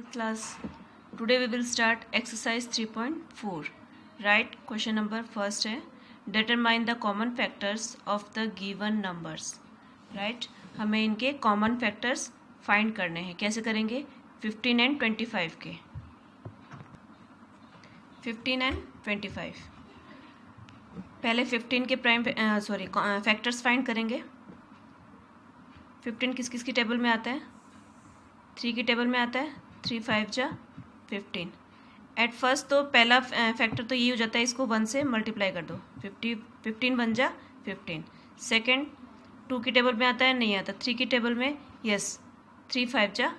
6th class. Today we will start exercise 3.4. Right, question number first है determine the common factors of the given numbers. Right, हमें इनके common factors find करने हैं. कैसे करेंगे? 15 and 25 के. 15 and 25. पहले 15 के प्राइम फैक्टर्स फाइंड करेंगे. 15 किस किस की टेबल में आता है? 3 की टेबल में आता है. 3 5 जा 15. एट फर्स्ट तो पहला फैक्टर तो ये हो जाता है, इसको 1 से मल्टीप्लाई कर दो. 15 बन जा 15. सेकेंड 2 की टेबल में आता है? नहीं आता. 3 की टेबल में यस 3 5 जा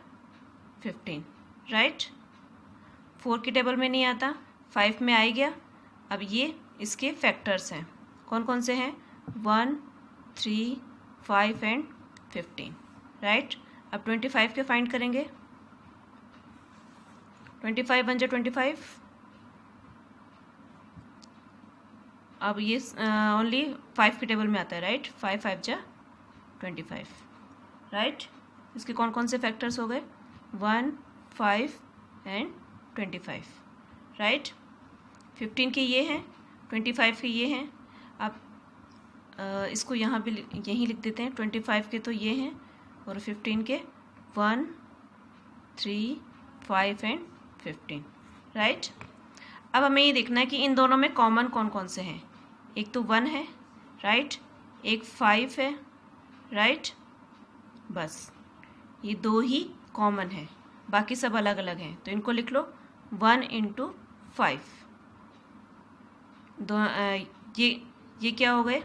15. राइट. 4 की टेबल में नहीं आता, 5 में आ गया. अब ये इसके फैक्टर्स हैं. कौन कौन से हैं? 1 3 5 एंड 15. राइट. अब 25 के फाइंड करेंगे. 25 बन जा 25. अब ये ओनली 5 की टेबल में आता है. राइट. 5 5 जा 25. राइट. इसके कौन कौन से फैक्टर्स हो गए? 1 5 एंड 25. राइट. 15 के ये हैं, 25 के ये हैं. अब इसको यहाँ भी यहीं लिख देते हैं. 25 के तो ये हैं और 15 के 1 3 5 एंड 15. राइट. अब हमें ये देखना है कि इन दोनों में कॉमन कौन कौन से हैं. एक तो 1 है. राइट. एक 5 है. राइट. बस ये दो ही कॉमन है, बाकी सब अलग अलग हैं. तो इनको लिख लो 1 × 5. ये क्या हो गए?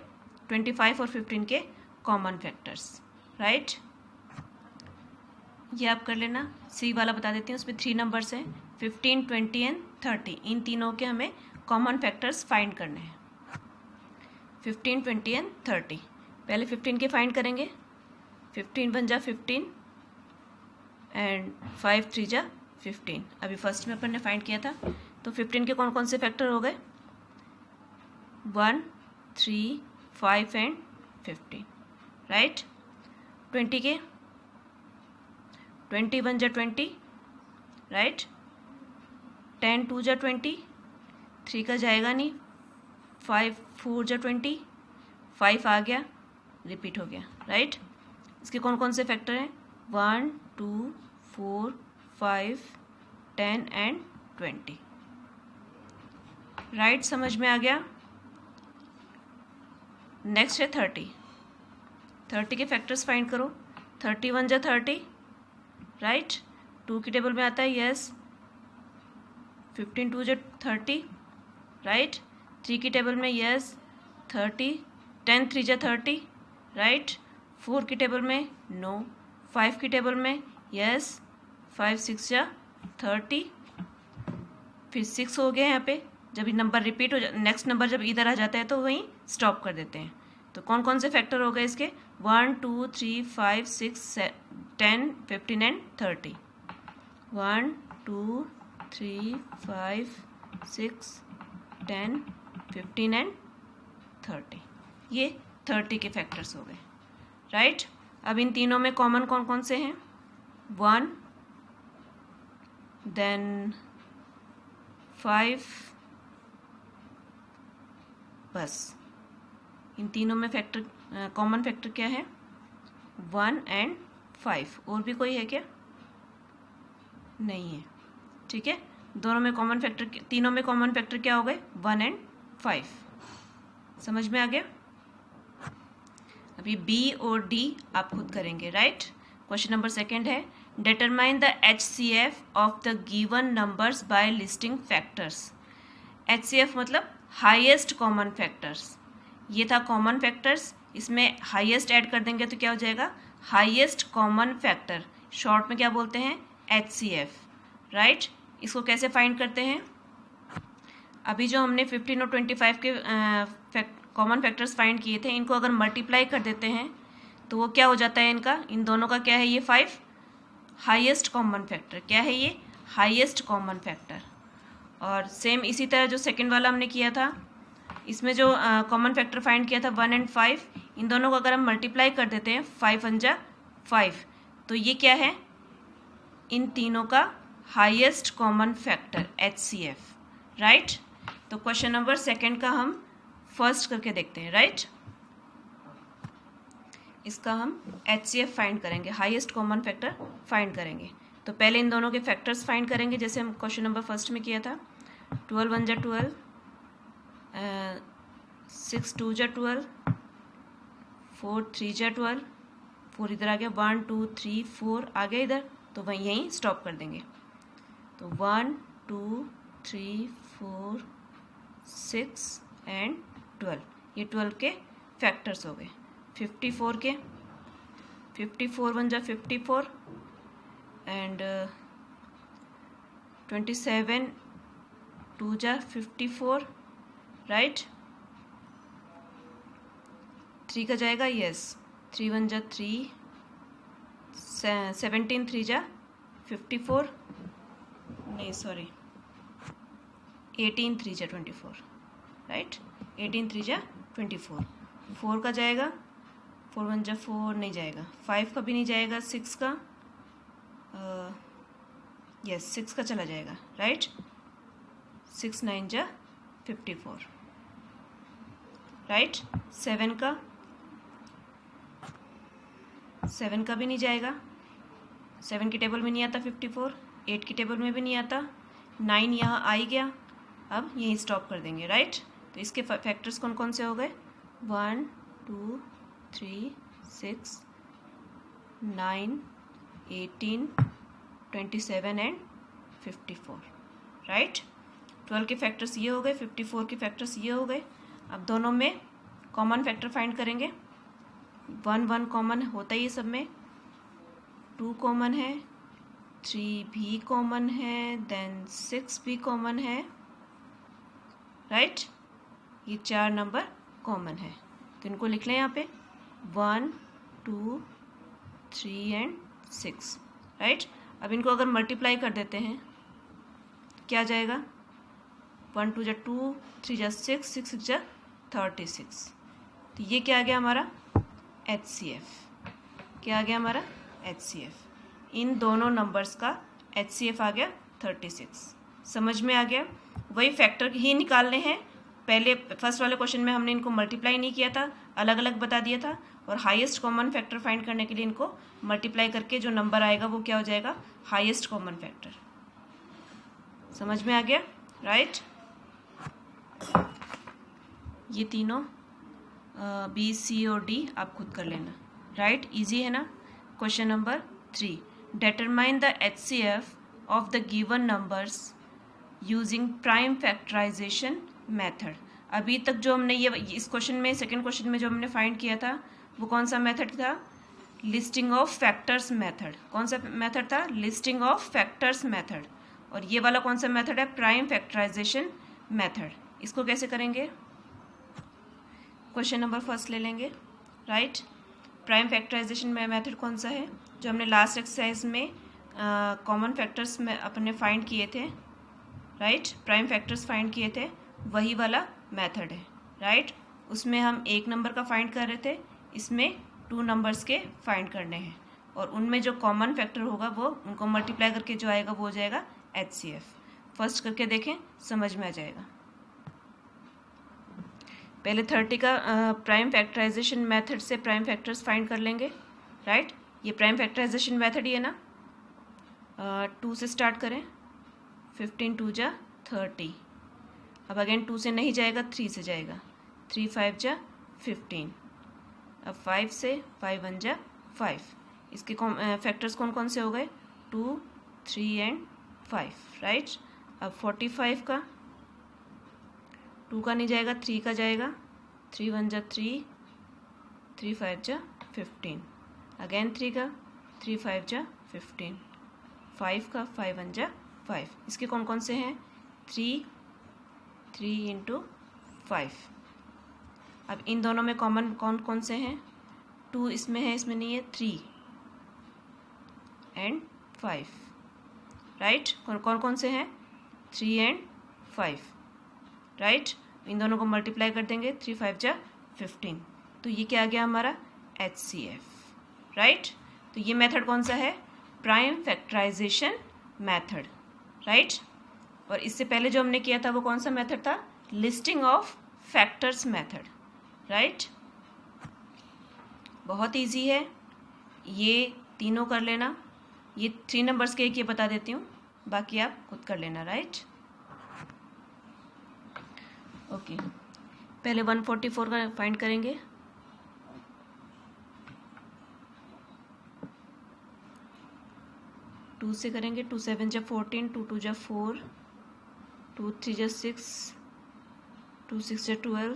25 और 15 के कॉमन फैक्टर्स. राइट. ये आप कर लेना. सी वाला बता देती हूँ, उसमें 3 नंबर्स हैं 15 20 एंड 30. इन तीनों के हमें कॉमन फैक्टर्स फाइंड करने हैं. 15 20 एंड 30. पहले 15 के फाइंड करेंगे. 15 बन जा 15 एंड 5 3 जा 15. अभी फर्स्ट में अपन ने फाइंड किया था. तो 15 के कौन कौन से फैक्टर हो गए? 1 3 5 एंड 15. राइट. 20 के 20 बन जा 20. राइट. 10 2 जा 20. 3 का जाएगा नहीं. 5 4 जा 20. 5 आ गया, रिपीट हो गया. राइट. इसके कौन कौन से फैक्टर हैं? 1 2 4 5 10 एंड 20. राइट. समझ में आ गया. नेक्स्ट है 30. 30 के फैक्टर्स फाइंड करो. 31 जा 30. राइट. 2 की टेबल में आता है. यस. 15 2 जा 30. राइट. 3 की टेबल में यस 30. 10 3 जा 30. राइट. 4 की टेबल में नो. 5 की टेबल में यस 5 6 जा 30. फिर 6 हो गया यहाँ पे. जब ये नंबर रिपीट हो नेक्स्ट नंबर जब इधर आ जाता है तो वहीं स्टॉप कर देते हैं. तो कौन कौन से फैक्टर हो गए इसके? 1 2 3 5 6 10 15 एंड 30. 1 2 3 5 6 10 15 एंड 30. ये 30 के फैक्टर्स हो गए. राइट. अब इन तीनों में कॉमन कौन कौन से हैं? 1 देन 5. बस इन तीनों में फैक्टर कॉमन फैक्टर क्या है? 1 एंड 5. और भी कोई है क्या? नहीं है. ठीक है. दोनों में कॉमन फैक्टर, तीनों में कॉमन फैक्टर क्या हो गए? 1 एंड 5. समझ में आ गया. अभी बी और डी आप खुद करेंगे. राइट. क्वेश्चन नंबर सेकेंड है determine the HCF of the given numbers by listing factors. HCF मतलब हाईएस्ट कॉमन फैक्टर्स. ये था कॉमन फैक्टर्स. इसमें हाईएस्ट ऐड कर देंगे तो क्या हो जाएगा? Highest common factor. शॉर्ट में क्या बोलते हैं? HCF. राइट. इसको कैसे फाइंड करते हैं? अभी जो हमने 15 और 25 के कॉमन फैक्टर्स फाइंड किए थे, इनको अगर मल्टीप्लाई कर देते हैं तो वो क्या हो जाता है? इनका, इन दोनों का क्या है? ये 5 हाईएस्ट कॉमन फैक्टर. क्या है ये? Highest common factor. और सेम इसी तरह जो सेकंड वाला हमने किया था, इसमें जो कॉमन फैक्टर फाइंड किया था 1 एंड 5, इन दोनों को अगर हम मल्टीप्लाई कर देते हैं 5 1 जा 5, तो ये क्या है? इन तीनों का highest common factor HCF, right. तो क्वेश्चन नंबर सेकंड का हम फर्स्ट करके देखते हैं, राइट। इसका हम HCF फाइंड करेंगे, हाईएस्ट कॉमन फैक्टर फाइंड करेंगे। तो पहले इन दोनों के फैक्टर्स फाइंड करेंगे, जैसे हम क्वेश्चन नंबर फर्स्ट में किया था। 12 1 जा 12, 6 2 जा 12, 4 3 जा 12, 4 इधर आ गया, 1 2 3 4 आ गया इधर, तो वहीं यहीं स्टॉप कर देंगे। तो 1 2 3 4 6 एंड 12, ये 12 के फैक्टर्स हो गए। 54 के, 54 1 जा 54 एंड 27 2 जा 54, राइट। 3 का जाएगा, यस। 3 1 जा 3, 17 3 जा 54, नहीं सॉरी 18 3 जा 24, राइट। 18 3 जा 24। 4 का जाएगा, 4 1 जा 4 नहीं जाएगा, 5 का भी नहीं जाएगा, 6 का यस 6 का चला जाएगा, राइट। 6 9 जा 54, राइट। 7 का भी नहीं जाएगा, 7 की टेबल में नहीं आता 54, 8 की टेबल में भी नहीं आता, 9 यहाँ आ ही गया, अब यहीं स्टॉप कर देंगे, राइट। तो इसके फैक्टर्स कौन कौन से हो गए? 1 2 3 6 9 18 27 एंड 54, राइट। 12 के फैक्टर्स ये हो गए, 54 के फैक्टर्स ये हो गए। अब दोनों में कॉमन फैक्टर फाइंड करेंगे। 1 1 कॉमन होता ही है सब में, 2 कॉमन है, 3 भी कॉमन है, देन 6 भी कॉमन है, राइट। ये 4 नंबर कॉमन है, तो इनको लिख लें यहाँ पे 1 2 3 एंड 6, राइट। अब इनको अगर मल्टीप्लाई कर देते हैं क्या जाएगा? 1 2 जा 2, 3 जा 6, 6 6 जा 36। तो ये क्या आ गया हमारा? HCF। क्या आ गया हमारा? HCF। इन दोनों नंबर्स का HCF आ गया 36। समझ में आ गया? वही फैक्टर ही निकालने हैं। पहले फर्स्ट वाले क्वेश्चन में हमने इनको मल्टीप्लाई नहीं किया था, अलग अलग बता दिया था, और हाईएस्ट कॉमन फैक्टर फाइंड करने के लिए इनको मल्टीप्लाई करके जो नंबर आएगा वो क्या हो जाएगा? Highest common factor. समझ में आ गया? राइट। ये तीनों B C और D आप खुद कर लेना, राइट। इजी है ना? Question number 3, determine the HCF of the given numbers using prime factorization method. अभी तक जो हमने ये इस क्वेश्चन में, सेकंड क्वेश्चन में जो हमने फाइंड किया था वो कौन सा मेथड था? Listing of factors method. कौन सा मेथड था? Listing of factors method. और ये वाला कौन सा मेथड है? Prime factorization method. इसको कैसे करेंगे? क्वेश्चन नंबर फर्स्ट ले लेंगे, राइट। प्राइम फैक्टराइजेशन मेथड कौन सा है? जो हमने लास्ट एक्सरसाइज में कॉमन फैक्टर्स में अपने फाइंड किए थे, राइट। प्राइम फैक्टर्स फाइंड किए थे, वही वाला मेथड है, राइट। उसमें हम एक नंबर का फाइंड कर रहे थे, इसमें 2 नंबर्स के फाइंड करने हैं, और उनमें जो कॉमन फैक्टर होगा वो उनको मल्टीप्लाई करके जो आएगा वो हो जाएगा HCF। फर्स्ट करके देखें, समझ में आ जाएगा। पहले 30 का प्राइम फैक्टराइजेशन मेथड से प्राइम फैक्टर्स फाइंड कर लेंगे, राइट। ये प्राइम फैक्टराइजेशन मेथड ही है ना। 2 से स्टार्ट करें, 15 2 जा 30। अब अगेन 2 से नहीं जाएगा, 3 से जाएगा, 3 5 जा 15। अब 5 से 5 1 जा 5। इसके फैक्टर्स कौन कौन से हो गए? 2 3 एंड 5, राइट। अब 45 का, 2 का नहीं जाएगा, 3 का जाएगा, 3 1 जा 3, 3 5 जा 15। अगेन 3 का, 3 5 जा 15। 5 का, 5 1 जा 5। इसके कौन कौन से हैं? 3 3 इंटू 5। अब इन दोनों में कॉमन कौन कौन से हैं? 2 इसमें है, इसमें नहीं है, 3 एंड 5, राइट। कौन कौन से हैं? 3 एंड 5, राइट। इन दोनों को मल्टीप्लाई कर देंगे, 3 5 जा 15। तो ये क्या आ गया हमारा? HCF, right. तो ये मेथड कौन सा है? Prime factorization method. राइट। और इससे पहले जो हमने किया था वो कौन सा मेथड था, listing of factors method, right. बहुत इजी है, ये तीनों कर लेना। ये 3 नंबर्स के एक ये बता देती हूँ, बाकी आप खुद कर लेना, राइट। ओके, पहले 144 का फाइंड करेंगे। टू से करेंगे, 2 7 जा 14, 2 2 जा 4, 2 3 जा 6, 2 6 जा 12,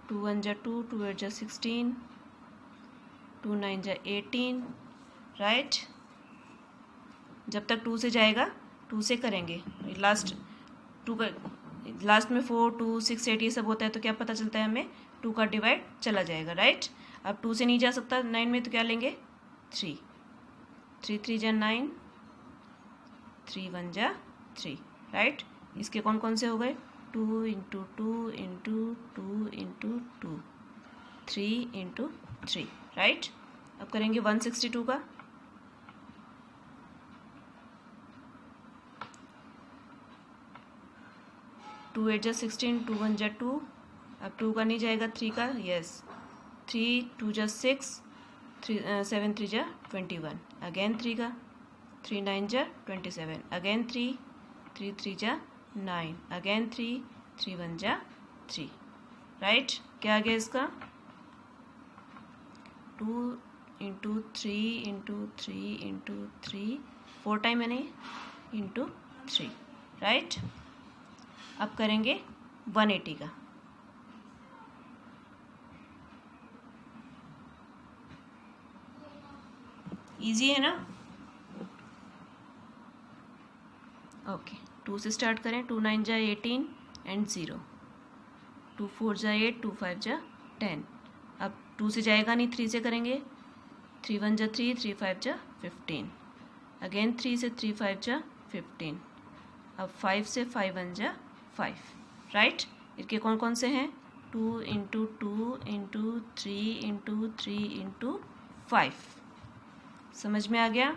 2 1 जा 2, 2 8 जा 16, 2 9 जा 18, राइट। जब तक 2 से जाएगा 2 से करेंगे। लास्ट 2 का लास्ट में 4 2 6 8 ये सब होता है, तो क्या पता चलता है हमें 2 का डिवाइड चला जाएगा, राइट। अब 2 से नहीं जा सकता 9 में, तो क्या लेंगे 3, 3 3 जा 9, 3 1 जा 3, राइट। इसके कौन कौन से हो गए, 2 into 2 into 2 into 2, 3 into 3, right. अब करेंगे 162 का। 2 8 जा 16, 2 1 जा 2, अब 2 का नहीं जाएगा 3 का, यस 3 2 जा 6, 7 3 जा 21, अगेन 3 का, 3 9 जा 27, अगेन 3 3 जा 9, अगेन 3 1 जा 3, राइट। क्या आ गया इसका, 2 इंटू 3 इंटू 3 इंटू 3, 4 टाइम यानी इंटू 3, राइट। अब करेंगे 180 का। इजी है ना, ओके। 2 से स्टार्ट करें, 2 9 जा 18 एंड 0, 2 4 जा 8, 2 5 जा 10। अब 2 से जाएगा नहीं, 3 से करेंगे, 3 1 जा 3, 3 5 जा 15, अगेन 3 से 3 5 जा 15, अब 5 से 5 1 जा 5, राइट। इनके कौन कौन से हैं, 2 इंटू 2 इंटू 3 इंटू 3 इंटू 5, समझ में आ गया।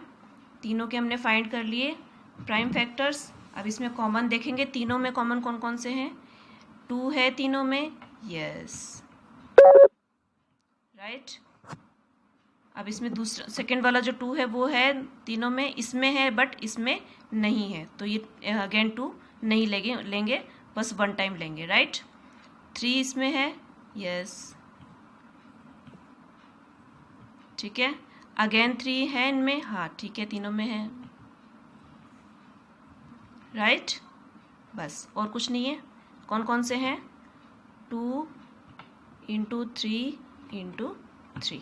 तीनों के हमने फाइंड कर लिए प्राइम फैक्टर्स। अब इसमें कॉमन देखेंगे, तीनों में कॉमन कौन कौन से हैं, 2 है तीनों में, यस, राइट। अब इसमें दूसरा सेकंड वाला जो 2 है वो है तीनों में, इसमें है बट इसमें नहीं है, तो ये अगेन 2 नहीं लेंगे, बस 1 टाइम लेंगे, राइट। 3 इसमें है, यस, ठीक है, अगेन 3 है इनमें, हाँ ठीक है, तीनों में है, राइट। बस और कुछ नहीं है। कौन कौन से हैं, 2 इंटू 3 इंटू 3,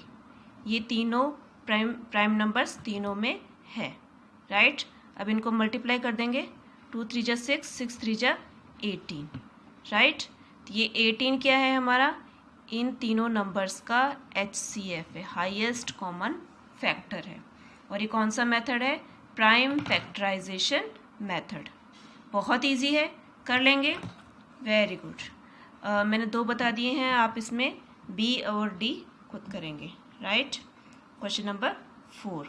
ये तीनों प्राइम नंबर्स तीनों में है, राइट। अब इनको मल्टीप्लाई कर देंगे, 2 3 जा 6, 6 3 जा 18, राइट। ये 18 क्या है हमारा, इन तीनों नंबर्स का HCF है, हाईएस्ट कॉमन फैक्टर है। और ये कौन सा मेथड है, प्राइम फैक्टराइजेशन मेथड। बहुत इजी है, कर लेंगे, वेरी गुड। मैंने 2 बता दिए हैं, आप इसमें B और D खुद करेंगे, राइट। Question number 4।